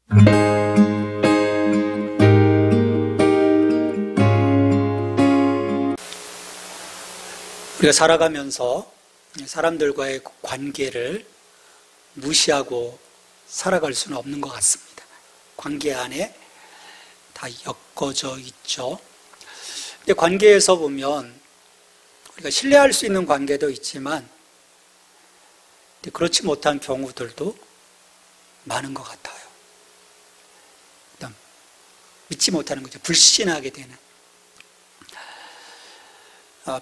우리가 살아가면서 사람들과의 관계를 무시하고 살아갈 수는 없는 것 같습니다. 관계 안에 다 엮어져 있죠. 근데 관계에서 보면 우리가 신뢰할 수 있는 관계도 있지만 그렇지 못한 경우들도 많은 것 같아요. 일단 믿지 못하는 거죠. 불신하게 되는.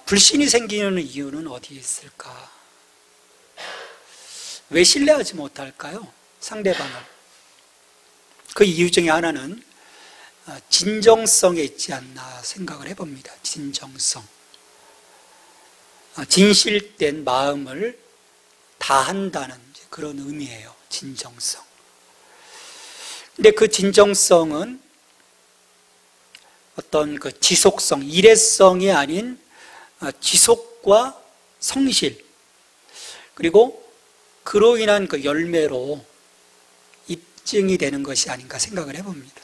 불신이 생기는 이유는 어디에 있을까? 왜 신뢰하지 못할까요? 상대방을. 그 이유 중에 하나는 진정성에 있지 않나 생각을 해봅니다. 진정성. 진실된 마음을 다한다는 그런 의미예요. 진정성. 근데 그 진정성은 어떤 그 지속성, 일회성이 아닌 지속과 성실, 그리고 그로 인한 그 열매로 입증이 되는 것이 아닌가 생각을 해봅니다.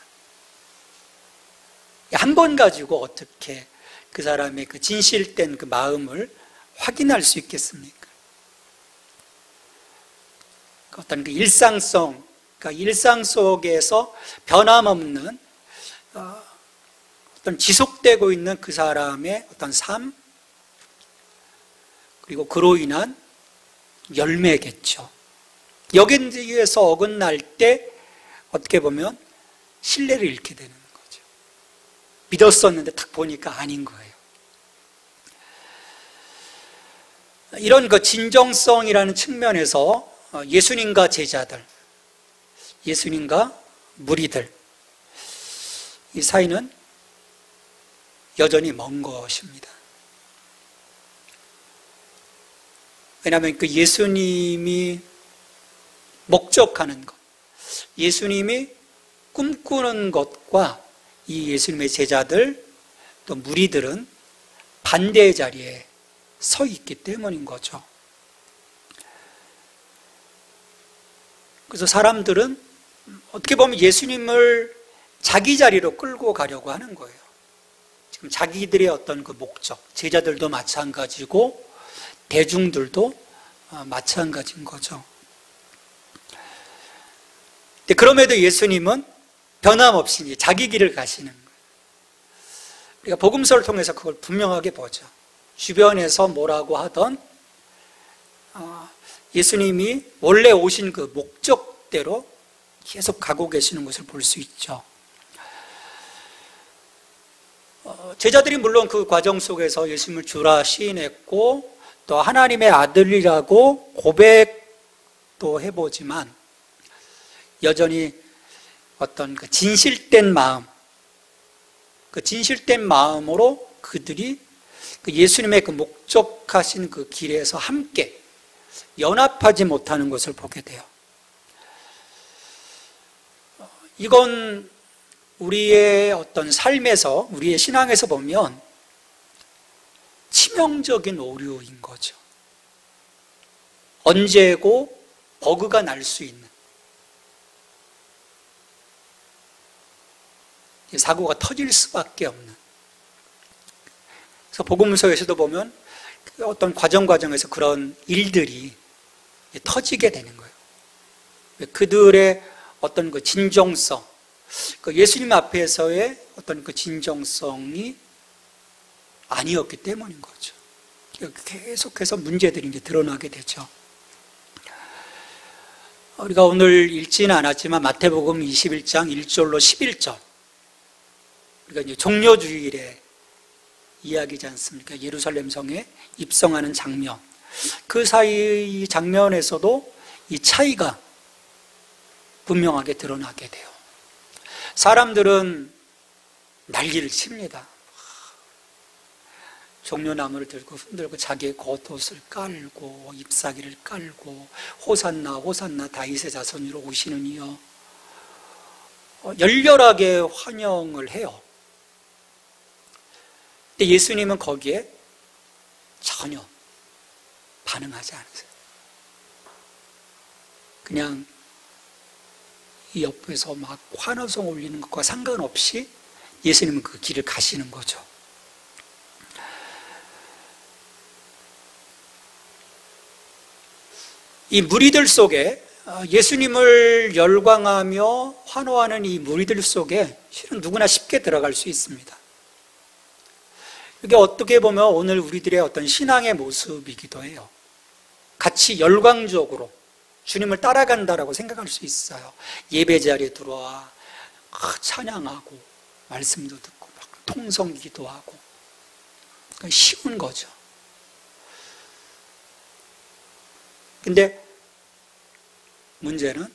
한 번 가지고 어떻게 그 사람의 그 진실된 그 마음을 확인할 수 있겠습니까? 어떤 그 일상성, 그러니까 일상 속에서 변함없는 어떤 지속되고 있는 그 사람의 어떤 삶, 그리고 그로 인한 열매겠죠. 여기에서 어긋날 때 어떻게 보면 신뢰를 잃게 되는 거죠. 믿었었는데 딱 보니까 아닌 거예요. 이런 그 진정성이라는 측면에서 예수님과 제자들, 예수님과 무리들, 이 사이는 여전히 먼 것입니다. 왜냐하면 그 예수님이 목적하는 것, 예수님이 꿈꾸는 것과 이 예수님의 제자들 또 무리들은 반대의 자리에 서 있기 때문인 거죠. 그래서 사람들은 어떻게 보면 예수님을 자기 자리로 끌고 가려고 하는 거예요. 지금 자기들의 어떤 그 목적, 제자들도 마찬가지고 대중들도 마찬가지인 거죠. 그럼에도 예수님은 변함없이 자기 길을 가시는 거예요. 우리가 복음서를 통해서 그걸 분명하게 보죠. 주변에서 뭐라고 하던 예수님이 원래 오신 그 목적대로 계속 가고 계시는 것을 볼 수 있죠. 제자들이 물론 그 과정 속에서 예수님을 주라 시인했고 또 하나님의 아들이라고 고백도 해보지만 여전히 어떤 그 진실된 마음, 그 진실된 마음으로 그들이 그 예수님의 그 목적하신 그 길에서 함께 연합하지 못하는 것을 보게 돼요. 이건 우리의 어떤 삶에서, 우리의 신앙에서 보면 치명적인 오류인 거죠. 언제고 버그가 날 수 있는 사고가 터질 수밖에 없는. 그래서 복음서에서도 보면 어떤 과정에서 그런 일들이 터지게 되는 거예요. 그들의 어떤 그 진정성, 그 예수님 앞에서의 어떤 그 진정성이 아니었기 때문인 거죠. 계속해서 문제들이 이제 드러나게 되죠. 우리가 오늘 읽지는 않았지만 마태복음 21장 1절로 11절, 우리가 이제 종려주일에 이야기지 않습니까? 예루살렘 성에 입성하는 장면. 그 사이 장면에서도 이 차이가 분명하게 드러나게 돼요. 사람들은 난리를 칩니다. 종려나무를 들고 흔들고 자기의 겉옷을 깔고 잎사귀를 깔고 호산나 호산나 다윗의 자손으로 오시는 이여, 열렬하게 환영을 해요. 근데 예수님은 거기에 전혀 반응하지 않으세요. 그냥 이 옆에서 막 환호성 올리는 것과 상관없이 예수님은 그 길을 가시는 거죠. 이 무리들 속에, 예수님을 열광하며 환호하는 이 무리들 속에 실은 누구나 쉽게 들어갈 수 있습니다. 이게 어떻게 보면 오늘 우리들의 어떤 신앙의 모습이기도 해요. 같이 열광적으로 주님을 따라간다라고 생각할 수 있어요. 예배 자리에 들어와 찬양하고 말씀도 듣고 막 통성 기도하고, 그러니까 쉬운 거죠. 근데 문제는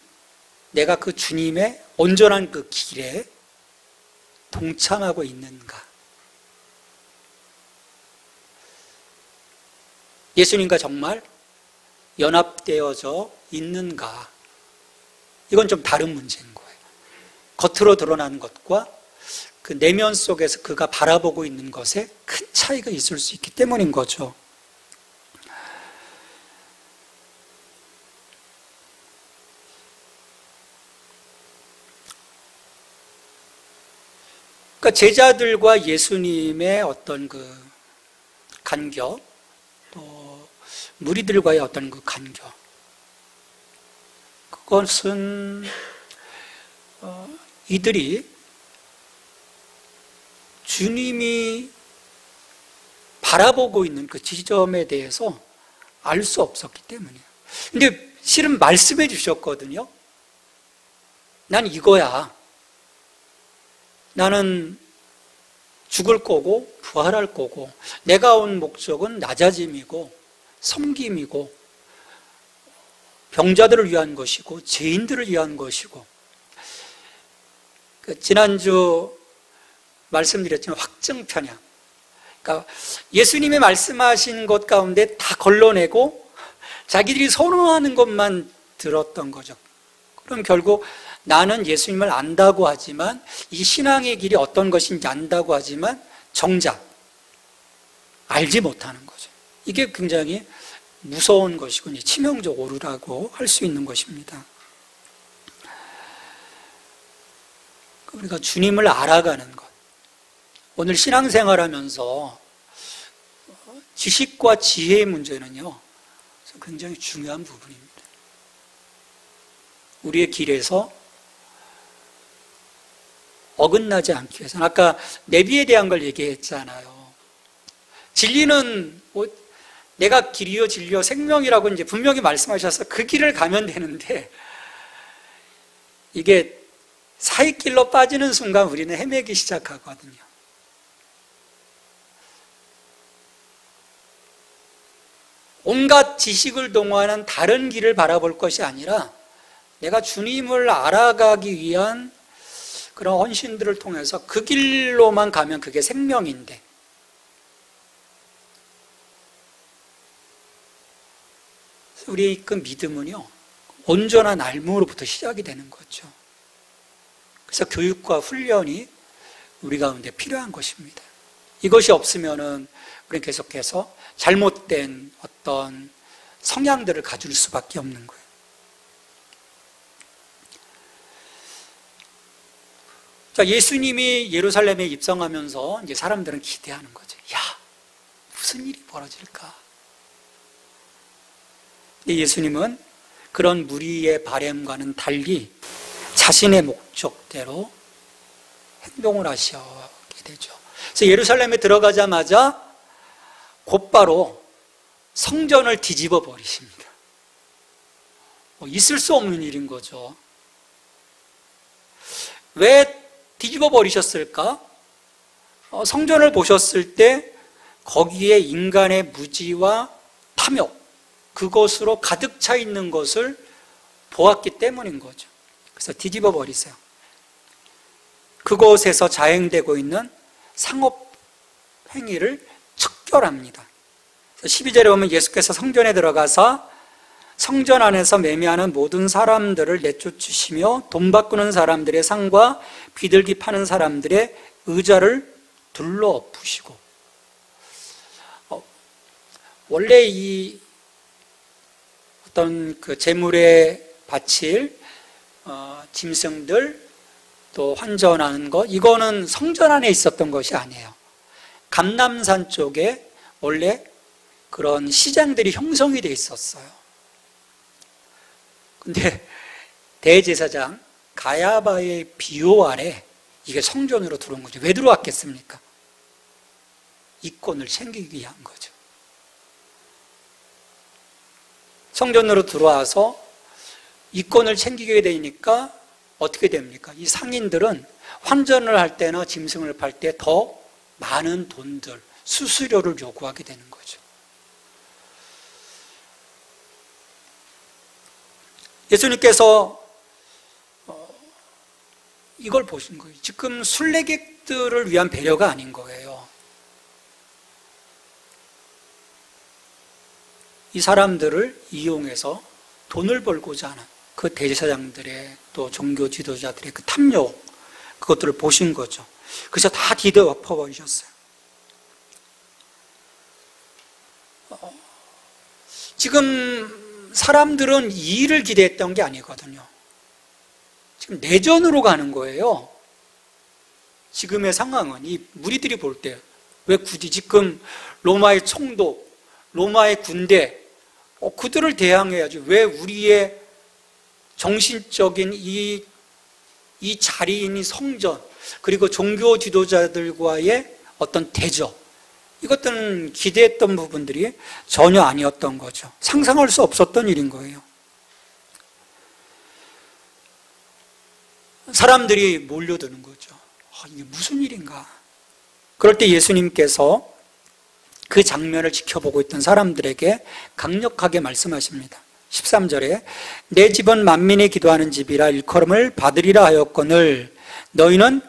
내가 그 주님의 온전한 그 길에 동참하고 있는가? 예수님과 정말 연합되어져 있는가? 이건 좀 다른 문제인 거예요. 겉으로 드러나는 것과 그 내면 속에서 그가 바라보고 있는 것에 큰 차이가 있을 수 있기 때문인 거죠. 그러니까 제자들과 예수님의 어떤 그 간격, 또 무리들과의 어떤 그 간격, 그것은 이들이 주님이 바라보고 있는 그 지점에 대해서 알 수 없었기 때문이에요. 근데 실은 말씀해 주셨거든요. 난 이거야. 나는 죽을 거고 부활할 거고, 내가 온 목적은 낮아짐이고 섬김이고 병자들을 위한 것이고 죄인들을 위한 것이고, 지난주 말씀드렸지만 확증 편향, 그러니까 예수님이 말씀하신 것 가운데 다 걸러내고 자기들이 선호하는 것만 들었던 거죠. 그럼 결국 나는 예수님을 안다고 하지만, 이 신앙의 길이 어떤 것인지 안다고 하지만 정작 알지 못하는 거죠. 이게 굉장히 무서운 것이고 치명적 오류라고 할 수 있는 것입니다. 우리가 주님을 알아가는 것, 오늘 신앙생활하면서 지식과 지혜의 문제는요, 굉장히 중요한 부분입니다. 우리의 길에서 어긋나지 않기 위해서는, 아까 내비에 대한 걸 얘기했잖아요. 진리는 내가 길이요 진리요 생명이라고 이제 분명히 말씀하셔서 그 길을 가면 되는데, 이게 사이길로 빠지는 순간 우리는 헤매기 시작하거든요. 온갖 지식을 동원한 다른 길을 바라볼 것이 아니라 내가 주님을 알아가기 위한 그런 헌신들을 통해서 그 길로만 가면 그게 생명인데, 우리의 그 믿음은요, 온전한 알므로부터 시작이 되는 거죠. 그래서 교육과 훈련이 우리 가운데 필요한 것입니다. 이것이 없으면은 우리는 계속해서 잘못된 어떤 성향들을 가질 수밖에 없는 거예요. 자, 예수님이 예루살렘에 입성하면서 이제 사람들은 기대하는 거죠. 야, 무슨 일이 벌어질까? 근데 예수님은 그런 무리의 바램과는 달리 자신의 목적대로 행동을 하시게 되죠. 그래서 예루살렘에 들어가자마자 곧바로 성전을 뒤집어 버리십니다. 있을 수 없는 일인 거죠. 왜 뒤집어 버리셨을까? 성전을 보셨을 때 거기에 인간의 무지와 탐욕, 그것으로 가득 차 있는 것을 보았기 때문인 거죠. 그래서 뒤집어 버리세요. 그곳에서 자행되고 있는 상업 행위를 척결합니다. 12절에 보면 예수께서 성전에 들어가서 성전 안에서 매매하는 모든 사람들을 내쫓으시며 돈 바꾸는 사람들의 상과 비둘기 파는 사람들의 의자를 둘러 엎으시고, 원래 이 어떤 그 재물에 바칠 짐승들 또 환전하는 것, 이거는 성전 안에 있었던 것이 아니에요. 감람산 쪽에 원래 그런 시장들이 형성이 돼 있었어요. 근데 대제사장 가야바의 비호 아래 이게 성전으로 들어온 거죠. 왜 들어왔겠습니까? 이권을 챙기기 위한 거죠. 성전으로 들어와서 이권을 챙기게 되니까 어떻게 됩니까? 이 상인들은 환전을 할 때나 짐승을 팔 때 더 많은 돈들, 수수료를 요구하게 되는 거죠. 예수님께서 이걸 보신 거예요. 지금 순례객들을 위한 배려가 아닌 거예요. 이 사람들을 이용해서 돈을 벌고자 하는 그 대제사장들의 또 종교 지도자들의 그 탐욕, 그것들을 보신 거죠. 그래서 다 뒤덮어버리셨어요. 지금 사람들은 이의를 기대했던 게 아니거든요. 지금 내전으로 가는 거예요. 지금의 상황은 이 무리들이 볼 때 왜 굳이 지금 로마의 총독, 로마의 군대, 그들을 대항해야지 왜 우리의 정신적인 이 자리인 이 성전, 그리고 종교 지도자들과의 어떤 대적, 이것들은 기대했던 부분들이 전혀 아니었던 거죠. 상상할 수 없었던 일인 거예요. 사람들이 몰려드는 거죠. 이게 무슨 일인가? 그럴 때 예수님께서 그 장면을 지켜보고 있던 사람들에게 강력하게 말씀하십니다. 13절에 내 집은 만민이 기도하는 집이라 일컬음을 받으리라 하였거늘 너희는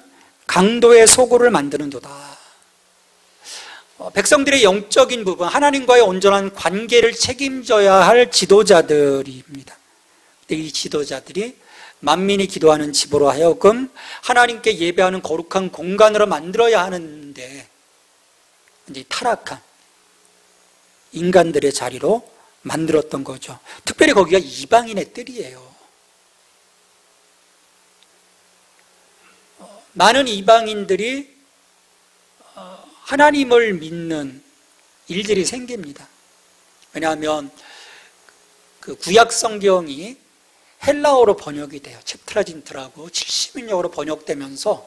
강도의 소굴을 만드는도다. 백성들의 영적인 부분, 하나님과의 온전한 관계를 책임져야 할 지도자들입니다. 이 지도자들이 만민이 기도하는 집으로 하여금 하나님께 예배하는 거룩한 공간으로 만들어야 하는데 이제 타락한 인간들의 자리로 만들었던 거죠. 특별히 거기가 이방인의 뜰이에요. 많은 이방인들이 하나님을 믿는 일들이 생깁니다. 왜냐하면 그 구약 성경이 헬라어로 번역이 돼요. septuagint라고 70인역으로 번역되면서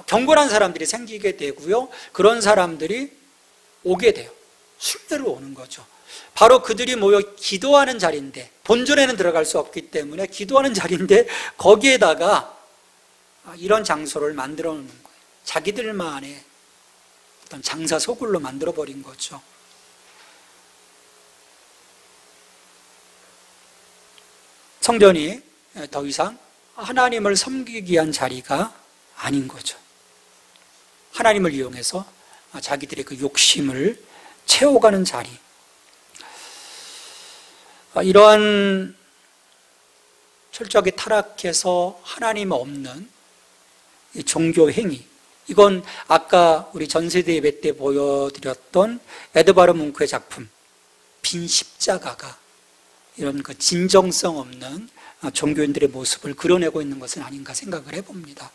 경건한 사람들이 생기게 되고요. 그런 사람들이 오게 돼요. 순례로 오는 거죠. 바로 그들이 모여 기도하는 자리인데, 본전에는 들어갈 수 없기 때문에 기도하는 자리인데 거기에다가 이런 장소를 만들어 놓는 거예요. 자기들만의 어떤 장사 소굴로 만들어 버린 거죠. 성전이 더 이상 하나님을 섬기기 위한 자리가 아닌 거죠. 하나님을 이용해서 자기들의 그 욕심을 채워가는 자리. 이러한 철저하게 타락해서 하나님 없는 종교 행위, 이건 아까 우리 전세대 예배 때 보여드렸던 에드바르 뭉크의 작품 빈 십자가가 이런 그 진정성 없는 종교인들의 모습을 그려내고 있는 것은 아닌가 생각을 해봅니다.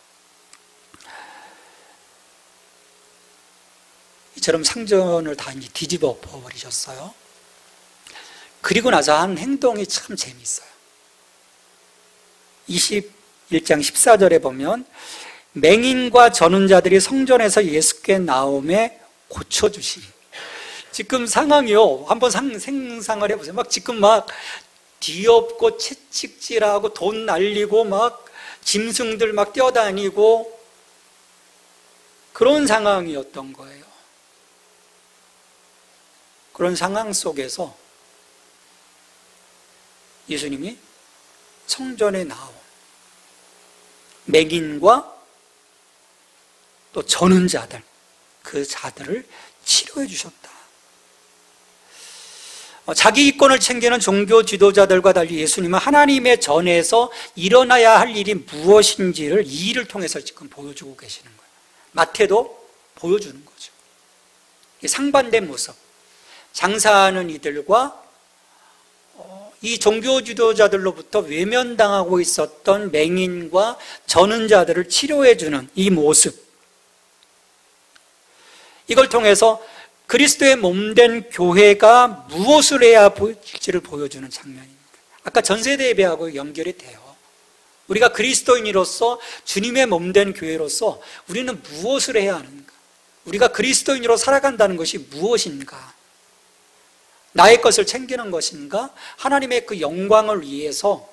이처럼 상전을 다 이제 뒤집어 버리셨어요. 그리고 나서 한 행동이 참 재미있어요. 21장 14절에 보면 맹인과 저는 자들이 성전에서 예수께 나오매 고쳐주시니. 지금 상황이요. 한번 생상을 해보세요. 막 지금 막 뒤엎고 채찍질하고 돈 날리고 막 짐승들 막 뛰어다니고 그런 상황이었던 거예요. 그런 상황 속에서 예수님이 성전에 나온 맹인과 또 저는 자들, 그 자들을 치료해 주셨다. 자기 이권을 챙기는 종교 지도자들과 달리 예수님은 하나님의 전에서 일어나야 할 일이 무엇인지를 이 일을 통해서 지금 보여주고 계시는 거예요. 마태도 보여주는 거죠. 상반된 모습. 장사하는 이들과 이 종교 지도자들로부터 외면당하고 있었던 맹인과 저는 자들을 치료해주는 이 모습, 이걸 통해서 그리스도의 몸된 교회가 무엇을 해야 될지를 보여주는 장면입니다. 아까 전세대 예배하고 연결이 돼요. 우리가 그리스도인으로서 주님의 몸된 교회로서 우리는 무엇을 해야 하는가? 우리가 그리스도인으로 살아간다는 것이 무엇인가? 나의 것을 챙기는 것인가? 하나님의 그 영광을 위해서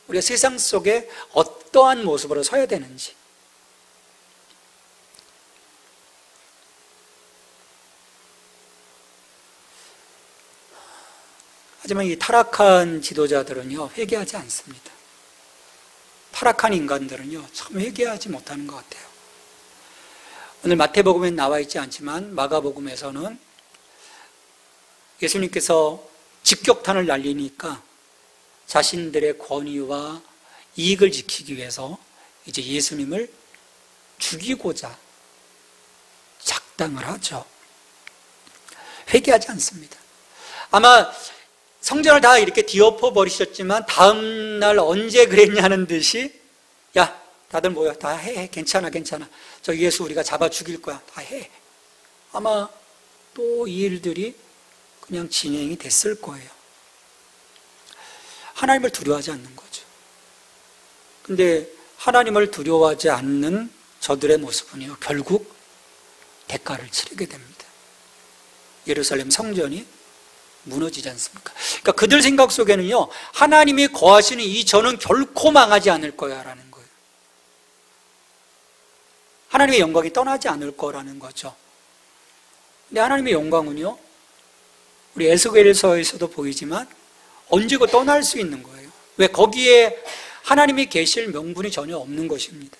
우리가 세상 속에 어떠한 모습으로 서야 되는지. 하지만 이 타락한 지도자들은요, 회개하지 않습니다. 타락한 인간들은요, 참 회개하지 못하는 것 같아요. 오늘 마태복음에 나와 있지 않지만 마가복음에서는 예수님께서 직격탄을 날리니까 자신들의 권위와 이익을 지키기 위해서 이제 예수님을 죽이고자 작당을 하죠. 회개하지 않습니다. 아마 성전을 다 이렇게 뒤엎어 버리셨지만 다음날 언제 그랬냐는 듯이, 야 다들 모여, 다 해, 괜찮아 저 예수 우리가 잡아 죽일 거야, 다 해. 아마 또 이 일들이 그냥 진행이 됐을 거예요. 하나님을 두려워하지 않는 거죠. 근데 하나님을 두려워하지 않는 저들의 모습은요, 결국 대가를 치르게 됩니다. 예루살렘 성전이 무너지지 않습니까? 그러니까 그들 생각 속에는요, 하나님이 거하시는 이 전은 결코 망하지 않을 거야 라는 거예요. 하나님의 영광이 떠나지 않을 거라는 거죠. 근데 하나님의 영광은요, 우리 에스겔서에서도 보이지만 언제고 떠날 수 있는 거예요. 왜? 거기에 하나님이 계실 명분이 전혀 없는 것입니다.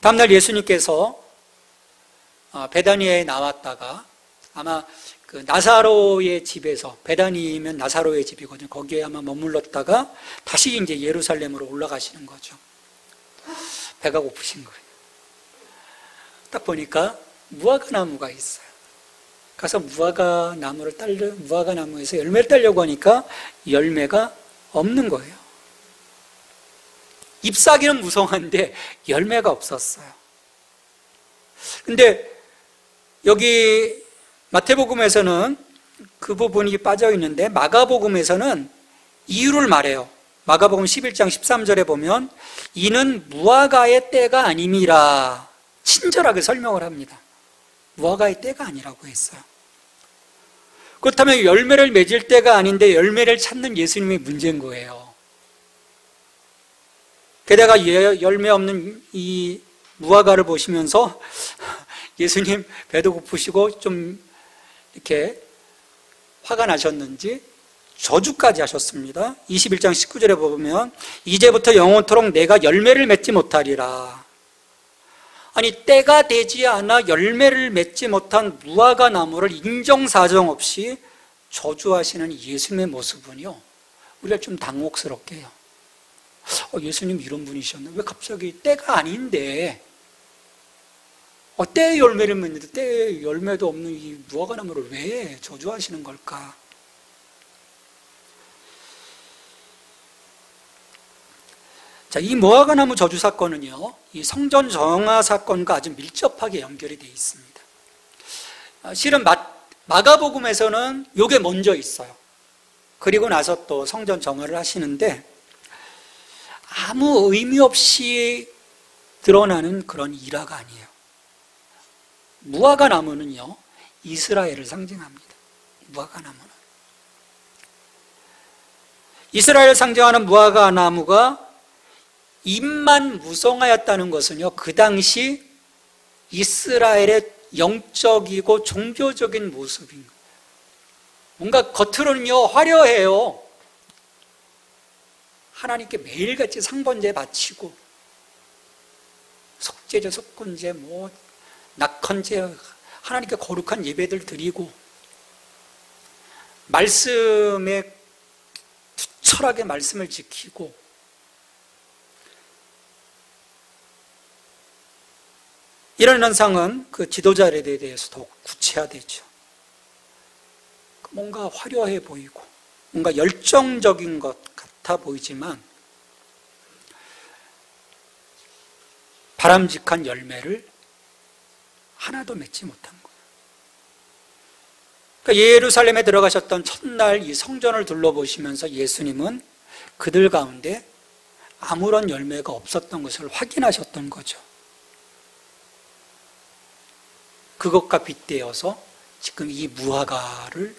다음날 예수님께서 베다니아에 나왔다가 아마 그 나사로의 집에서, 베다니면 나사로의 집이거든요. 거기에 아마 머물렀다가 다시 이제 예루살렘으로 올라가시는 거죠. 배가 고프신 거예요. 딱 보니까 무화과 나무가 있어요. 가서 무화과 나무에서 열매를 따려고 하니까 열매가 없는 거예요. 잎사귀는 무성한데 열매가 없었어요. 근데 여기 마태복음에서는 그 부분이 빠져 있는데 마가복음에서는 이유를 말해요. 마가복음 11장 13절에 보면 이는 무화과의 때가 아님이라 친절하게 설명을 합니다. 무화과의 때가 아니라고 했어요. 그렇다면 열매를 맺을 때가 아닌데 열매를 찾는 예수님이 문제인 거예요. 게다가 열매 없는 이 무화과를 보시면서 예수님 배도 고프시고 좀 이렇게 화가 나셨는지 저주까지 하셨습니다. 21장 19절에 보면 이제부터 영원토록 내가 열매를 맺지 못하리라. 아니, 때가 되지 않아 열매를 맺지 못한 무화과 나무를 인정사정 없이 저주하시는 예수님의 모습은요, 우리가 좀 당혹스럽게 해요. 예수님 이런 분이셨나? 왜 갑자기 때가 아닌데 때에 열매를 맺는데 때에 열매도 없는 이 무화과 나무를 왜 저주하시는 걸까? 자, 이 무화과 나무 저주 사건은요, 이 성전 정화 사건과 아주 밀접하게 연결이 되어 있습니다. 실은 마가복음에서는 이게 먼저 있어요. 그리고 나서 또 성전 정화를 하시는데 아무 의미 없이 드러나는 그런 일화가 아니에요. 무화과 나무는요, 이스라엘을 상징합니다. 무화과 나무는. 이스라엘을 상징하는 무화과 나무가 잎만 무성하였다는 것은요, 그 당시 이스라엘의 영적이고 종교적인 모습인 거예요. 뭔가 겉으로는요, 화려해요. 하나님께 매일같이 상번제 바치고, 속죄제, 속건제, 낙헌제, 하나님께 거룩한 예배들 드리고, 말씀에 투철하게 말씀을 지키고, 이런 현상은 그 지도자들에 대해서 더욱 구체화되죠. 뭔가 화려해 보이고 뭔가 열정적인 것 같아 보이지만 바람직한 열매를 하나도 맺지 못한 거예요. 그러니까 예루살렘에 들어가셨던 첫날 이 성전을 둘러보시면서 예수님은 그들 가운데 아무런 열매가 없었던 것을 확인하셨던 거죠. 그것과 빗대어서 지금 이 무화과를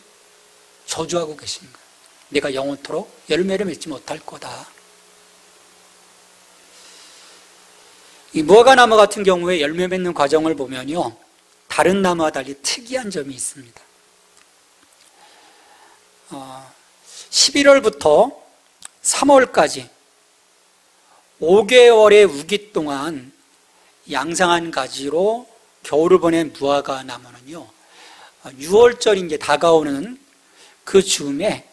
저주하고 계신 거예요. 내가 영원토록 열매를 맺지 못할 거다. 이 무화과 나무 같은 경우에 열매 맺는 과정을 보면요, 다른 나무와 달리 특이한 점이 있습니다. 11월부터 3월까지 5개월의 우기 동안 양상한 가지로 겨울을 보낸 무화과 나무는요, 6월절이 이제 다가오는 그 즈음에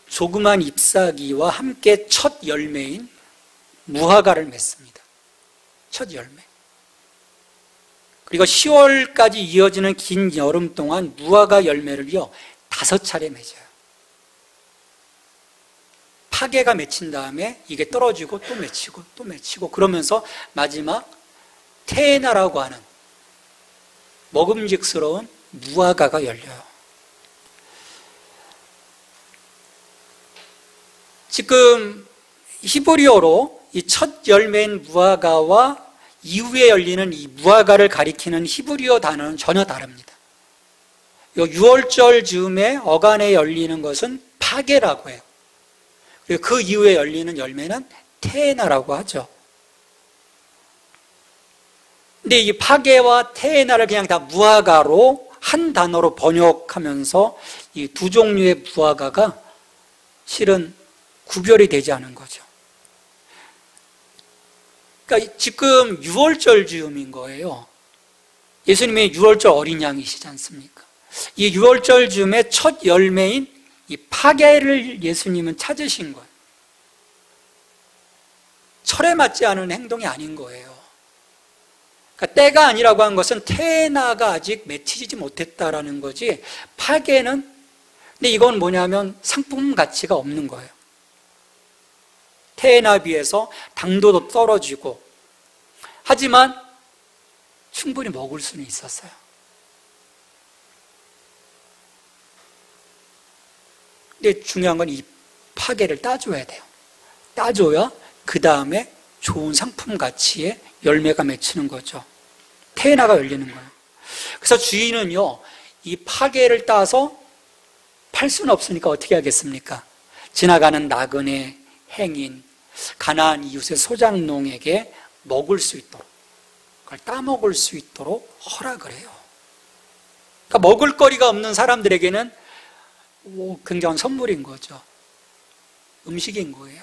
조그만 잎사귀와 함께 첫 열매인 무화과를 맺습니다. 첫 열매. 그리고 10월까지 이어지는 긴 여름 동안 무화과 열매를요 5차례 맺어요. 파괴가 맺힌 다음에 이게 떨어지고 또 맺히고 또 맺히고 그러면서 마지막 테에나라고 하는 먹음직스러운 무화과가 열려요. 지금 히브리어로 이 첫 열매인 무화과와 이후에 열리는 이 무화과를 가리키는 히브리어 단어는 전혀 다릅니다. 요 6월절 즈음에 어간에 열리는 것은 파게라고 해요. 그리고 그 이후에 열리는 열매는 테에나라고 하죠. 근데 이 파게와 테에나를 그냥 다 무화과로 한 단어로 번역하면서 이 두 종류의 무화과가 실은 구별이 되지 않은 거죠. 그러니까 지금 6월절 즈음인 거예요. 예수님이 6월절 어린 양이시지 않습니까? 이 6월절 즈음에 첫 열매인 이 파게를 예수님은 찾으신 거예요. 철에 맞지 않은 행동이 아닌 거예요. 그러니까 때가 아니라고 한 것은 테에나가 아직 맺히지 못했다라는 거지, 파게는, 근데 이건 뭐냐면 상품 가치가 없는 거예요. 테에나 비해서 당도도 떨어지고, 하지만 충분히 먹을 수는 있었어요. 근데 중요한 건 이 파게를 따줘야 돼요. 따줘야 그 다음에 좋은 상품 가치의 열매가 맺히는 거죠. 테에나가 열리는 거예요. 그래서 주인은요, 이 파게를 따서 팔 수는 없으니까 어떻게 하겠습니까? 지나가는 나그네, 행인, 가나안 이웃의 소작농에게 먹을 수 있도록, 그걸 따먹을 수 있도록 허락을 해요. 그러니까 먹을 거리가 없는 사람들에게는 굉장한 선물인 거죠. 음식인 거예요.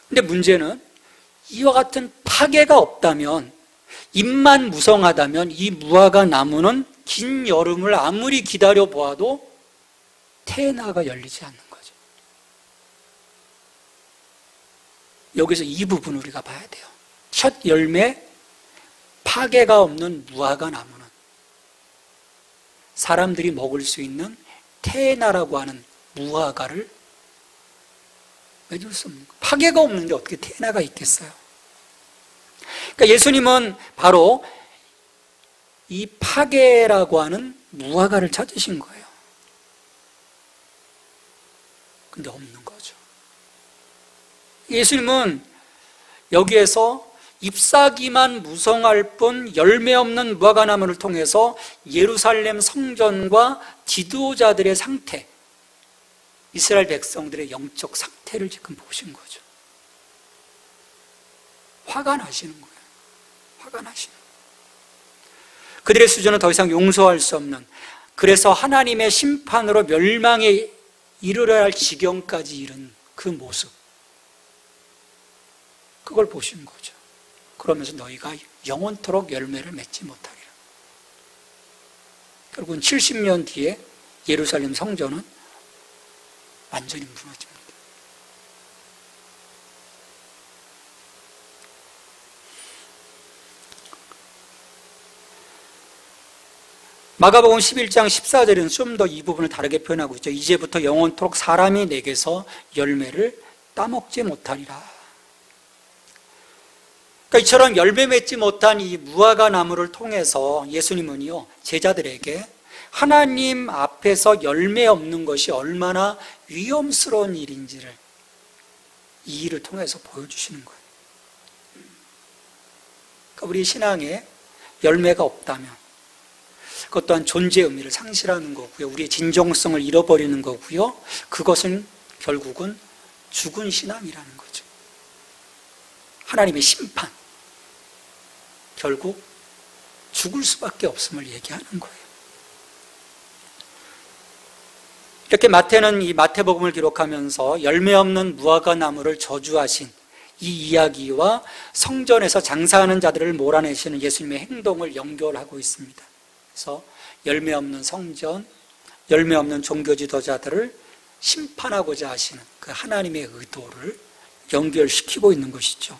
근데 문제는 이와 같은 파괴가 없다면, 잎만 무성하다면 이 무화과 나무는 긴 여름을 아무리 기다려 보아도 테에나가 열리지 않는 거죠. 여기서 이 부분 우리가 봐야 돼요. 첫 열매, 파괴가 없는 무화과 나무는 사람들이 먹을 수 있는 테에나라고 하는 무화과를 맺을 수 없는 거예요. 파괴가 없는데 어떻게 테에나가 있겠어요? 그러니까 예수님은 바로 이 파괴라고 하는 무화과를 찾으신 거예요. 근데 없는 거죠. 예수님은 여기에서 잎사귀만 무성할 뿐 열매 없는 무화과 나무를 통해서 예루살렘 성전과 지도자들의 상태, 이스라엘 백성들의 영적 상태를 지금 보신 거죠. 화가 나시는 거예요. 화가 나시는 거예요. 그들의 수준은 더 이상 용서할 수 없는, 그래서 하나님의 심판으로 멸망에 이르러야 할 지경까지 이른 그 모습, 그걸 보신 거죠. 그러면서 너희가 영원토록 열매를 맺지 못하리라. 결국은 70년 뒤에 예루살렘 성전은 완전히 무너집니다. 마가복음 11장 14절에는 좀 더 이 부분을 다르게 표현하고 있죠. 이제부터 영원토록 사람이 내게서 열매를 따먹지 못하리라. 그러니까 이처럼 열매 맺지 못한 이 무화과 나무를 통해서 예수님은요, 제자들에게 하나님 앞에서 열매 없는 것이 얼마나 위험스러운 일인지를 이 일을 통해서 보여주시는 거예요. 그러니까 우리 신앙에 열매가 없다면 그것 또한 존재의 의미를 상실하는 거고요. 우리의 진정성을 잃어버리는 거고요. 그것은 결국은 죽은 신앙이라는 거죠. 하나님의 심판. 결국 죽을 수밖에 없음을 얘기하는 거예요. 이렇게 마태는 이 마태복음을 기록하면서 열매 없는 무화과 나무를 저주하신 이 이야기와 성전에서 장사하는 자들을 몰아내시는 예수님의 행동을 연결하고 있습니다. 그래서 열매 없는 성전, 열매 없는 종교 지도자들을 심판하고자 하시는 그 하나님의 의도를 연결시키고 있는 것이죠.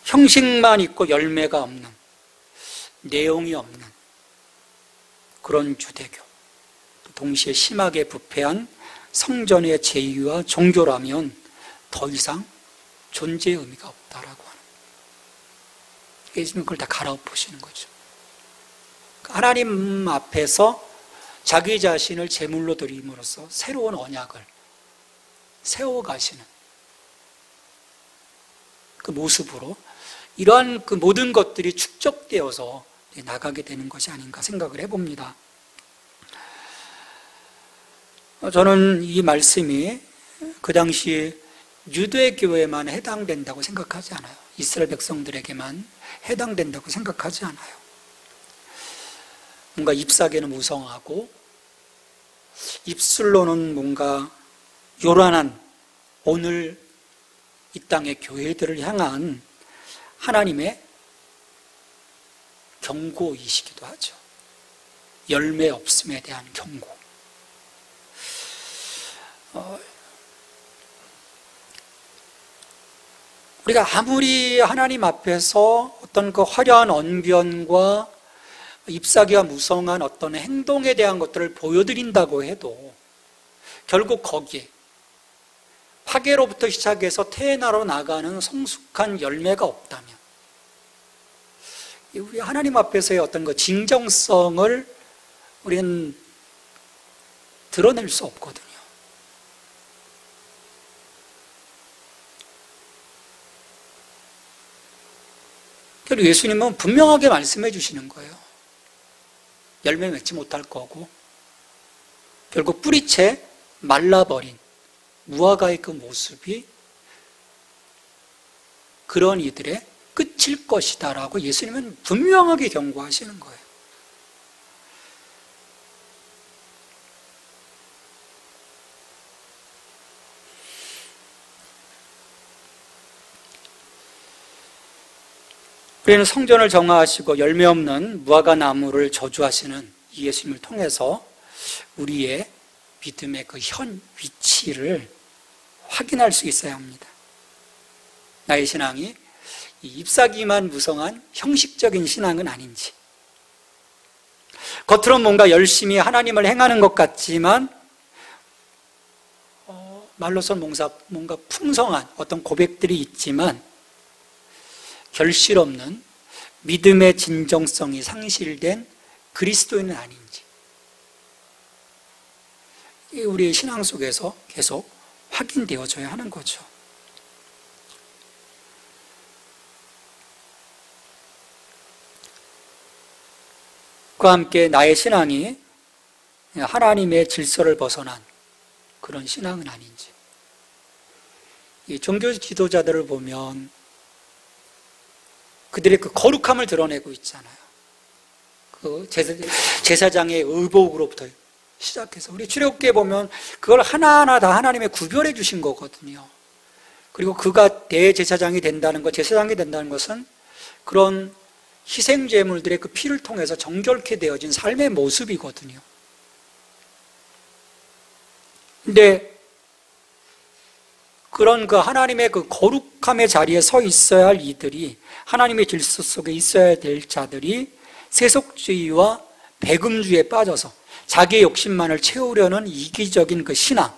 형식만 있고 열매가 없는, 내용이 없는 그런 유대교, 동시에 심하게 부패한 성전의 제의와 종교라면 더 이상 존재의 의미가 없다라고 하는, 예수님은 그걸 다 갈아엎으시는 거죠. 하나님 앞에서 자기 자신을 제물로 드림으로써 새로운 언약을 세워가시는 그 모습으로 이러한 그 모든 것들이 축적되어서 나가게 되는 것이 아닌가 생각을 해봅니다. 저는 이 말씀이 그 당시 유대교회만 해당된다고 생각하지 않아요. 이스라엘 백성들에게만 해당된다고 생각하지 않아요. 뭔가 잎사귀는 무성하고 입술로는 뭔가 요란한 오늘 이 땅의 교회들을 향한 하나님의 경고이시기도 하죠. 열매 없음에 대한 경고. 우리가 아무리 하나님 앞에서 어떤 그 화려한 언변과 잎사귀와 무성한 어떤 행동에 대한 것들을 보여드린다고 해도 결국 거기에 화계로부터 시작해서 태나로 나가는 성숙한 열매가 없다면 우리 하나님 앞에서의 어떤 그 진정성을 우리는 드러낼 수 없거든요. 그리고 예수님은 분명하게 말씀해 주시는 거예요. 열매 맺지 못할 거고 결국 뿌리채 말라버린 무화과의 그 모습이 그런 이들의 끝일 것이다 라고 예수님은 분명하게 경고하시는 거예요. 우리는 성전을 정화하시고 열매 없는 무화과 나무를 저주하시는 이 예수님을 통해서 우리의 믿음의 그 현 위치를 확인할 수 있어야 합니다. 나의 신앙이 잎사귀만 무성한 형식적인 신앙은 아닌지, 겉으로 뭔가 열심히 하나님을 행하는 것 같지만 말로선 뭔가 풍성한 어떤 고백들이 있지만 결실 없는 믿음의 진정성이 상실된 그리스도인은 아닌지, 우리의 신앙 속에서 계속 확인되어져야 하는 거죠. 그와 함께 나의 신앙이 하나님의 질서를 벗어난 그런 신앙은 아닌지, 이 종교 지도자들을 보면 그들의 그 거룩함을 드러내고 있잖아요. 그 제사장의 의복으로부터 시작해서 우리 출애굽기에 보면 그걸 하나하나 다 하나님의 구별해 주신 거거든요. 그리고 그가 대제사장이 된다는 것, 제사장이 된다는 것은 그런 희생제물들의 그 피를 통해서 정결케 되어진 삶의 모습이거든요. 근데 그런 그 하나님의 그 거룩함의 자리에 서 있어야 할 이들이, 하나님의 질서 속에 있어야 될 자들이 세속주의와 배금주의에 빠져서 자기의 욕심만을 채우려는 이기적인 그 신앙,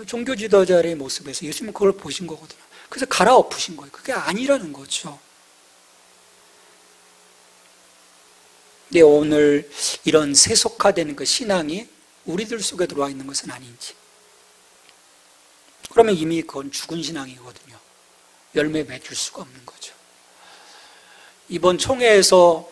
종교 지도자의 모습에서 예수님은 그걸 보신 거거든요. 그래서 갈아엎으신 거예요. 그게 아니라는 거죠. 근데 오늘 이런 세속화되는 그 신앙이 우리들 속에 들어와 있는 것은 아닌지, 그러면 이미 그건 죽은 신앙이거든요. 열매 맺을 수가 없는 거죠. 이번 총회에서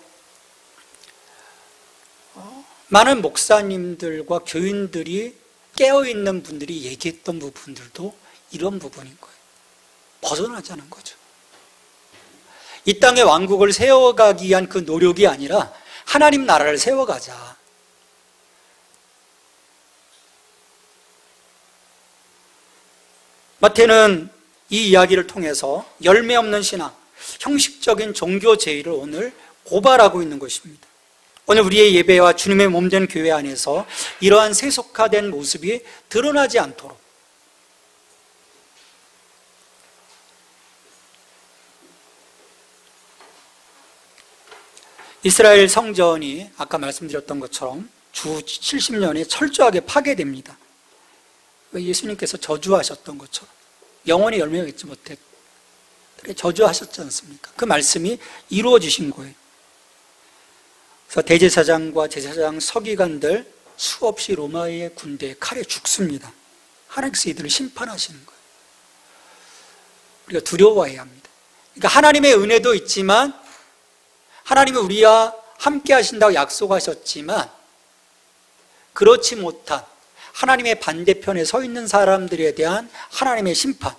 많은 목사님들과 교인들이 깨어있는 분들이 얘기했던 부분들도 이런 부분인 거예요. 벗어나자는 거죠. 이 땅의 왕국을 세워가기 위한 그 노력이 아니라 하나님 나라를 세워가자. 마태는 이 이야기를 통해서 열매 없는 신앙, 형식적인 종교 제의를 오늘 고발하고 있는 것입니다. 오늘 우리의 예배와 주님의 몸된 교회 안에서 이러한 세속화된 모습이 드러나지 않도록 이스라엘 성전이 아까 말씀드렸던 것처럼 주 70년에 철저하게 파괴됩니다. 왜 예수님께서 저주하셨던 것처럼 영원히 열매 맺지 못해 저주하셨지 않습니까? 그 말씀이 이루어지신 거예요. 그래서 대제사장과 제사장 서기관들 수없이 로마의 군대에 칼에 죽습니다. 하나님께서 이들을 심판하시는 거예요. 우리가 두려워해야 합니다. 그러니까 하나님의 은혜도 있지만, 하나님이 우리와 함께 하신다고 약속하셨지만, 그렇지 못한 하나님의 반대편에 서 있는 사람들에 대한 하나님의 심판.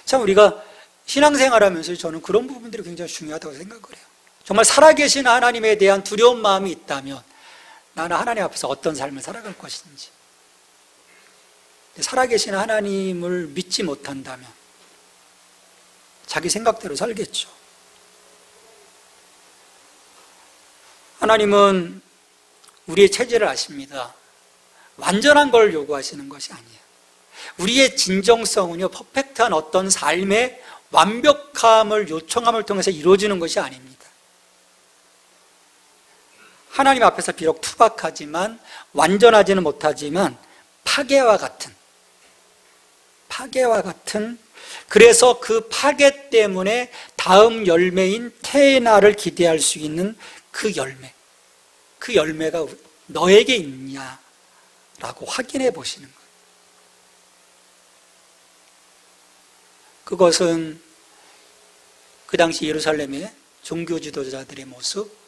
참 우리가 신앙생활하면서 저는 그런 부분들이 굉장히 중요하다고 생각을 해요. 정말 살아계신 하나님에 대한 두려운 마음이 있다면 나는 하나님 앞에서 어떤 삶을 살아갈 것인지, 살아계신 하나님을 믿지 못한다면 자기 생각대로 살겠죠. 하나님은 우리의 체질을 아십니다. 완전한 걸 요구하시는 것이 아니에요. 우리의 진정성은요, 퍼펙트한 어떤 삶의 완벽함을 요청함을 통해서 이루어지는 것이 아닙니다. 하나님 앞에서 비록 투박하지만, 완전하지는 못하지만 파괴와 같은, 그래서 그 파괴 때문에 다음 열매인 테에나를 기대할 수 있는 그 열매가 너에게 있냐라고 확인해 보시는 거예요. 그것은 그 당시 예루살렘의 종교 지도자들의 모습,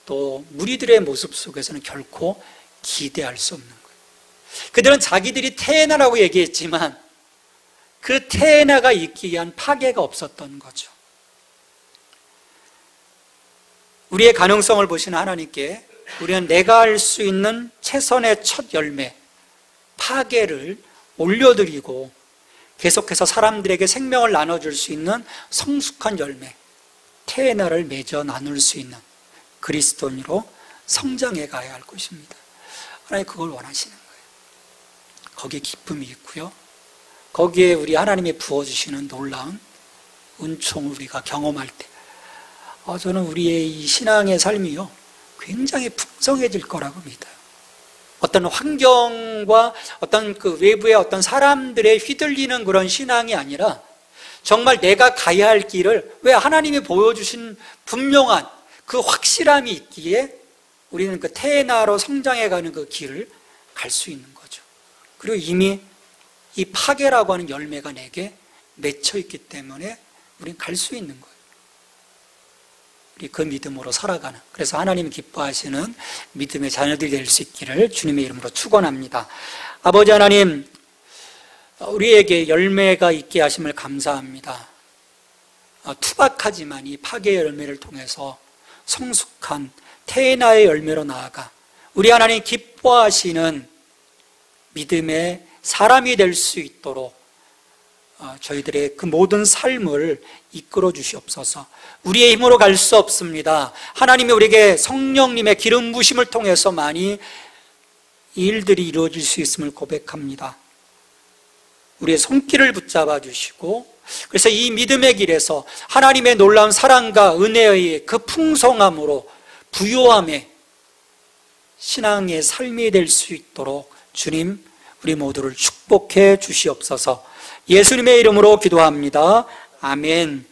또 무리들의 모습 속에서는 결코 기대할 수 없는 거예요. 그들은 자기들이 테에나라고 얘기했지만 그 테에나가 있기 위한 파괴가 없었던 거죠. 우리의 가능성을 보시는 하나님께 우리는 내가 할 수 있는 최선의 첫 열매, 파괴를 올려드리고 계속해서 사람들에게 생명을 나눠줄 수 있는 성숙한 열매, 테에나를 맺어 나눌 수 있는 그리스도인으로 성장해 가야 할 것입니다. 하나님 그걸 원하시는 거예요. 거기에 기쁨이 있고요, 거기에 우리 하나님이 부어주시는 놀라운 은총을 우리가 경험할 때 저는 우리의 이 신앙의 삶이요 굉장히 풍성해질 거라고 믿어요. 어떤 환경과 어떤 그 외부의 어떤 사람들의 휘둘리는 그런 신앙이 아니라 정말 내가 가야 할 길을, 왜 하나님이 보여주신 분명한 그 확실함이 있기에 우리는 그 테에나로 성장해가는 그 길을 갈 수 있는 거죠. 그리고 이미 이 파괴라고 하는 열매가 내게 맺혀 있기 때문에 우리는 갈 수 있는 거예요. 우리 그 믿음으로 살아가는, 그래서 하나님이 기뻐하시는 믿음의 자녀들이 될 수 있기를 주님의 이름으로 축원합니다. 아버지 하나님, 우리에게 열매가 있게 하심을 감사합니다. 투박하지만 이 파괴 열매를 통해서 성숙한 테에나의 열매로 나아가 우리 하나님 기뻐하시는 믿음의 사람이 될 수 있도록 저희들의 그 모든 삶을 이끌어 주시옵소서. 우리의 힘으로 갈 수 없습니다. 하나님이 우리에게 성령님의 기름 부심을 통해서만이 이 일들이 이루어질 수 있음을 고백합니다. 우리의 손길을 붙잡아 주시고, 그래서 이 믿음의 길에서 하나님의 놀라운 사랑과 은혜의 그 풍성함으로 부요함에 신앙의 삶이 될 수 있도록 주님 우리 모두를 축복해 주시옵소서. 예수님의 이름으로 기도합니다. 아멘.